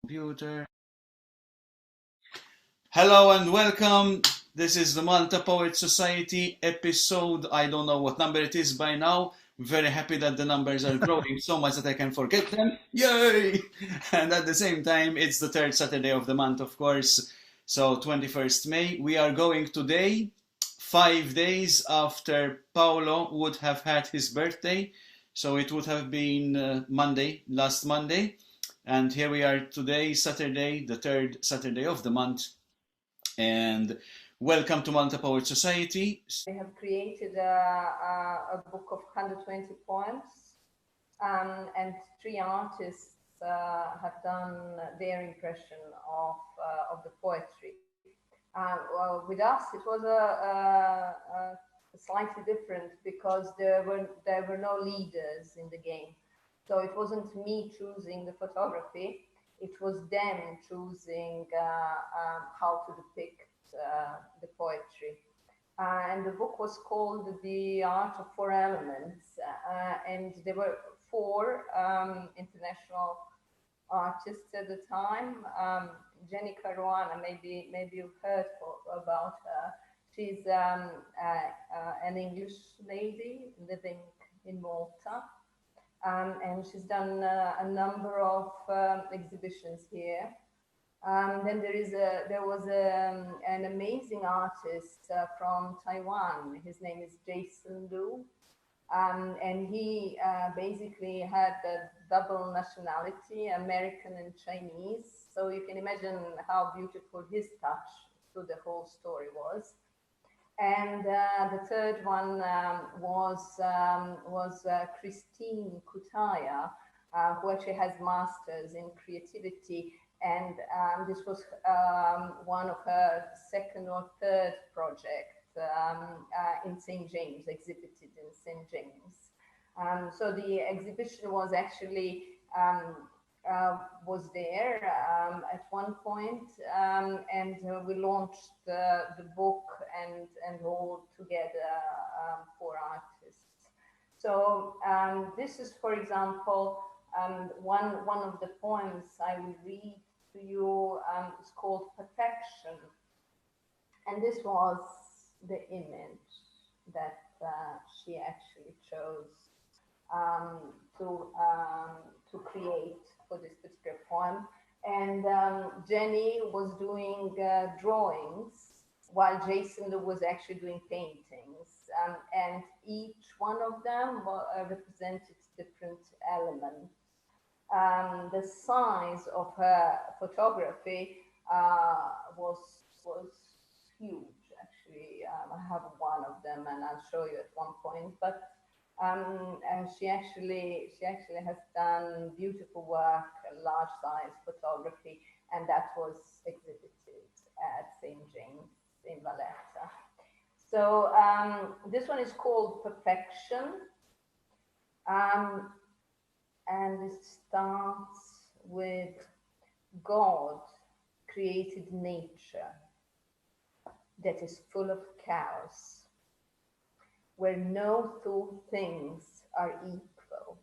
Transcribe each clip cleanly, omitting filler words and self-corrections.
Computer. Hello and welcome. This is the Malta Poets Society episode. I don't know what number it is by now. Very happy that the numbers are growing so much that I can forget them. Yay! And at the same time, it's the third Saturday of the month, of course. So 21st May. We are going today, 5 days after Paolo would have had his birthday. So it would have been Monday, last Monday. And here we are today, Saturday, the third Saturday of the month. And welcome to Malta Poets Society. We have created a book of 120 poems, and 3 artists have done their impression of the poetry. Well, with us, it was a slightly different because there were no leaders in the game. So it wasn't me choosing the photography, it was them choosing how to depict the poetry. And the book was called The Art of 4 Elements, and there were 4 international artists at the time. Jeni Caruana, maybe you've heard about her. She's an English lady living in Malta. And she's done a number of exhibitions here. Then there was an amazing artist from Taiwan. His name is Jason Liu, and he basically had a double nationality, American and Chinese. So you can imagine how beautiful his touch to the whole story was. And the third one was Christine Kutaya, who actually has masters in creativity, and this was one of her second or third project in St. James, exhibited in St. James. So the exhibition was actually was there at one point, and we launched the book and all together 4 artists. So this is, for example, one of the poems I will read to you. It's called Perfection, and this was the image that she actually chose to create for this particular poem. And Jeni was doing drawings while Jason was actually doing paintings, and each one of them represented different elements. The size of her photography was huge. Actually, I have one of them, and I'll show you at one point. But and she actually has done beautiful work, large size photography, and that was exhibited at St. James in Valletta. So this one is called Perfection, and it starts with God created nature that is full of chaos, where no 2 things are equal,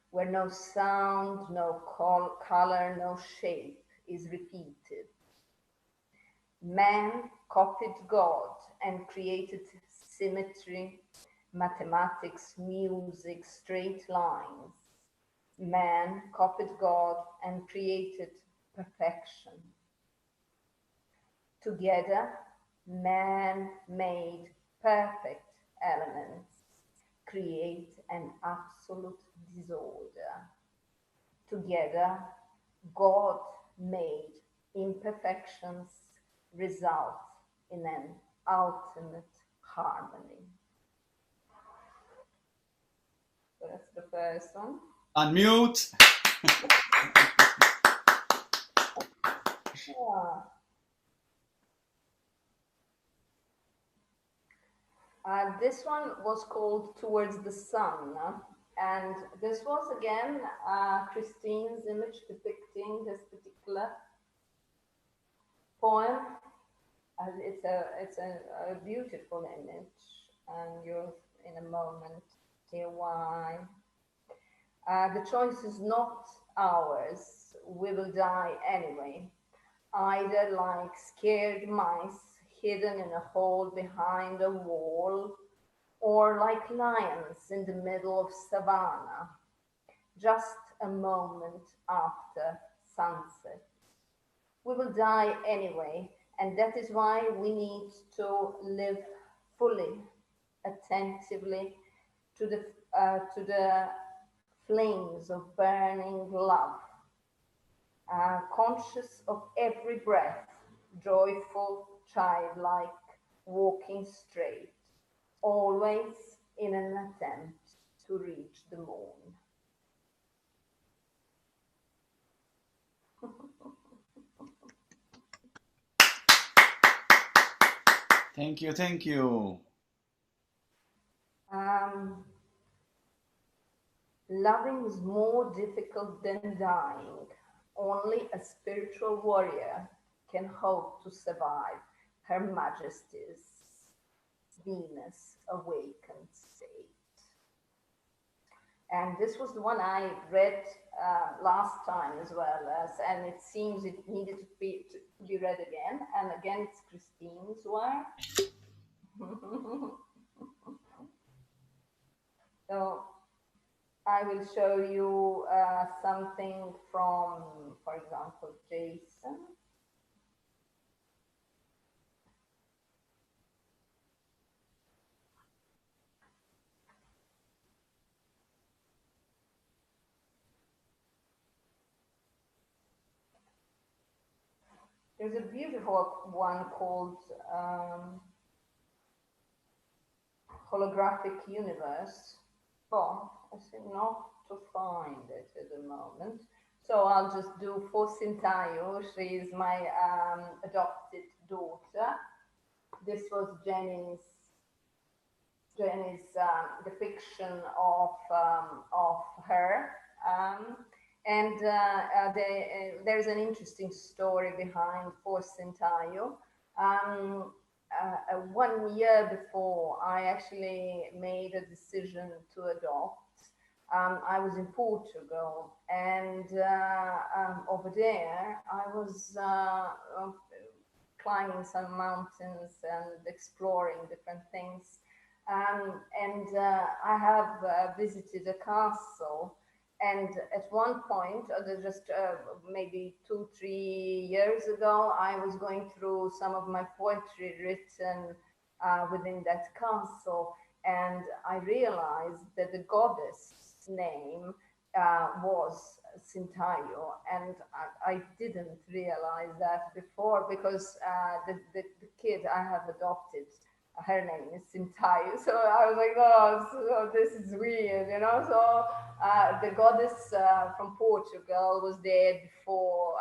where no sound, no color, no shape is repeated. Man copied God and created symmetry, mathematics, music, straight lines. Man copied God and created perfection. Together, man made perfect elements, create an absolute disorder. Together, God made imperfections result in an ultimate harmony. So that's the first one. Unmute. Yeah. This one was called Towards the Sun, and this was again Christine's image depicting this particular poem. It's a beautiful image, and you'll in a moment hear why. The choice is not ours we will die anyway, either like scared mice hidden in a hole behind a wall, or like lions in the middle of savannah, just a moment after sunset. We will die anyway, and that is why we need to live fully, attentively to the flames of burning love, conscious of every breath, joyful, childlike, walking straight, always in an attempt to reach the moon. Thank you, thank you. Loving is more difficult than dying. Only a spiritual warrior can hope to survive Her Majesty's Venus awakened state. And this was the one I read last time as well, and it seems it needed to be read again. And again, it's Christine's work. So I will show you something from, for example, Jason. There's a beautiful one called Holographic Universe, but I seem not to find it at the moment. So I'll just do for Sintayo. She is my adopted daughter. This was Jeni's depiction of her. And there's an interesting story behind For Sintayo. 1 year before I actually made a decision to adopt, I was in Portugal, and over there I was climbing some mountains and exploring different things. I have visited a castle. And at one point, just maybe 2-3 years ago, I was going through some of my poetry written within that castle, and I realized that the goddess name was Sintayo, and I didn't realize that before, because the kid I have adopted, her name is Sintayo. So I was like, oh, so this is weird, you know. So the goddess from Portugal was there before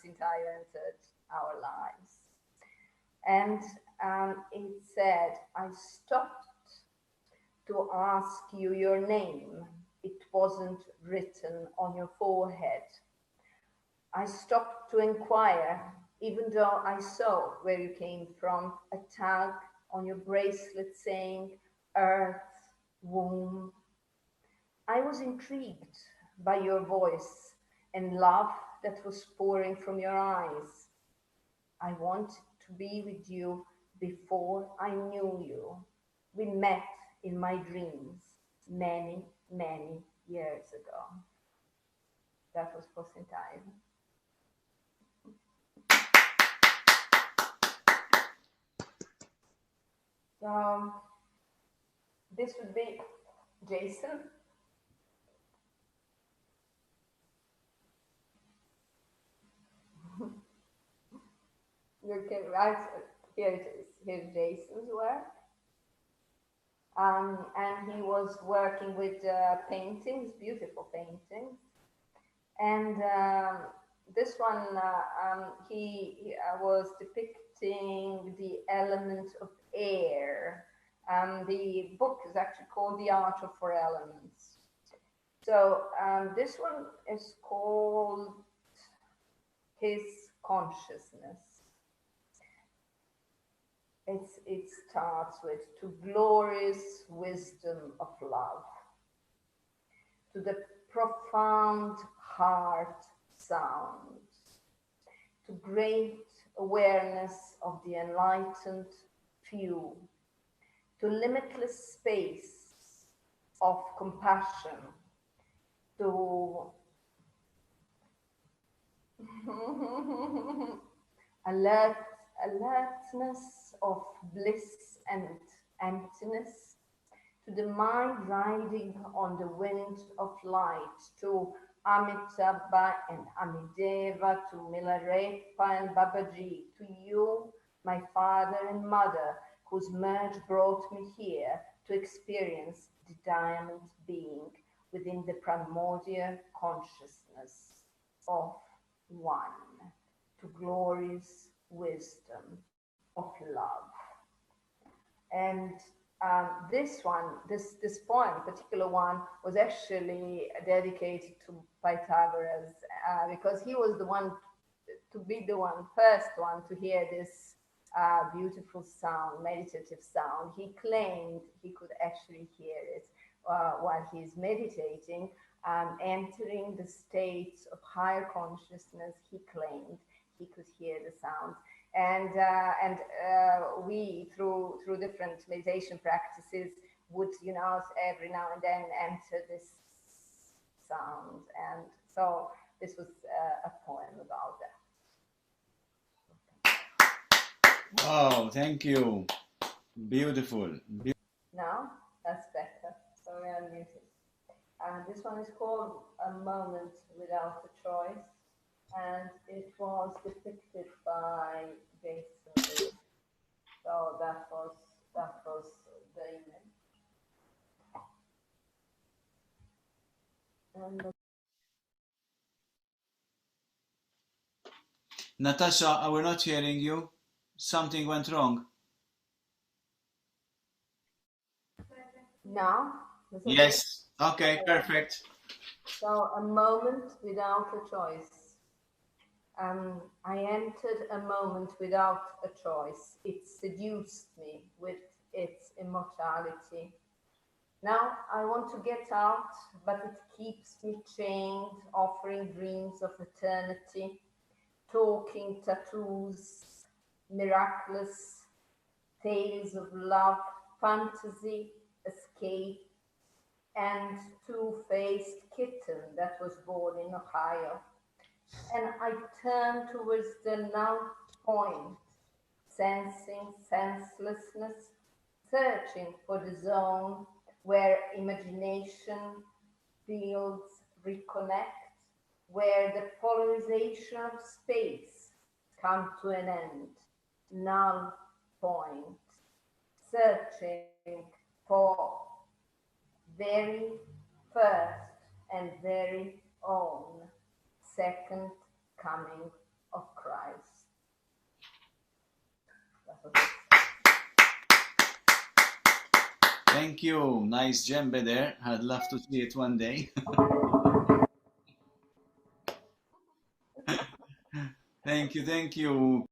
Sintayo entered our lives. And it said, I stopped to ask you your name. It wasn't written on your forehead. I stopped to inquire, even though I saw where you came from, a tag on your bracelet saying Earth, Womb. I was intrigued by your voice and love that was pouring from your eyes. I wanted to be with you before I knew you. We met in my dreams many, many years ago. That was for Sintayo. So this would be Jason. Here it is. Here's Jason's work. And he was working with paintings, beautiful paintings. And this one, he was depicting the element of air. The book is actually called The Art of Four Elements. So this one is called His Consciousness. It starts with, to glorious wisdom of love, to the profound heart sound, to great awareness of the enlightened few, to limitless space of compassion, to alertness of bliss and emptiness, to the mind riding on the wind of light, to Amitabha and Amideva, to Milarepa and Babaji, to you, my father and mother, whose merge brought me here to experience the diamond being within the primordial consciousness of one, to glorious wisdom of love. And this poem, particular one, was actually dedicated to Pythagoras because he was the one to be the first one to hear this beautiful sound, meditative sound. He claimed he could actually hear it while he's meditating, entering the states of higher consciousness. He claimed he could hear the sound. And we through different meditation practices would, every now and then enter this sound, and so this was a poem about that. Wow, thank you. Beautiful. Now that's better. So we are muted. And this one is called A Moment Without a Choice. And it was depicted by Jason. So that was the image. And Nataša, we're not hearing you. Something went wrong. Now? Yes. Okay, perfect. So, a moment without a choice. I entered a moment without a choice. It seduced me with its immortality. Now I want to get out, but it keeps me chained, offering dreams of eternity, talking tattoos, miraculous tales of love, fantasy, escape, and two-faced kitten that was born in Ohio. And I turn towards the null point, sensing senselessness, searching for the zone where imagination fields reconnect, where the polarization of space come to an end, null point, searching for very first and very own second coming of Christ. Thank you. Nice djembe there. I'd love to see it one day. Thank you.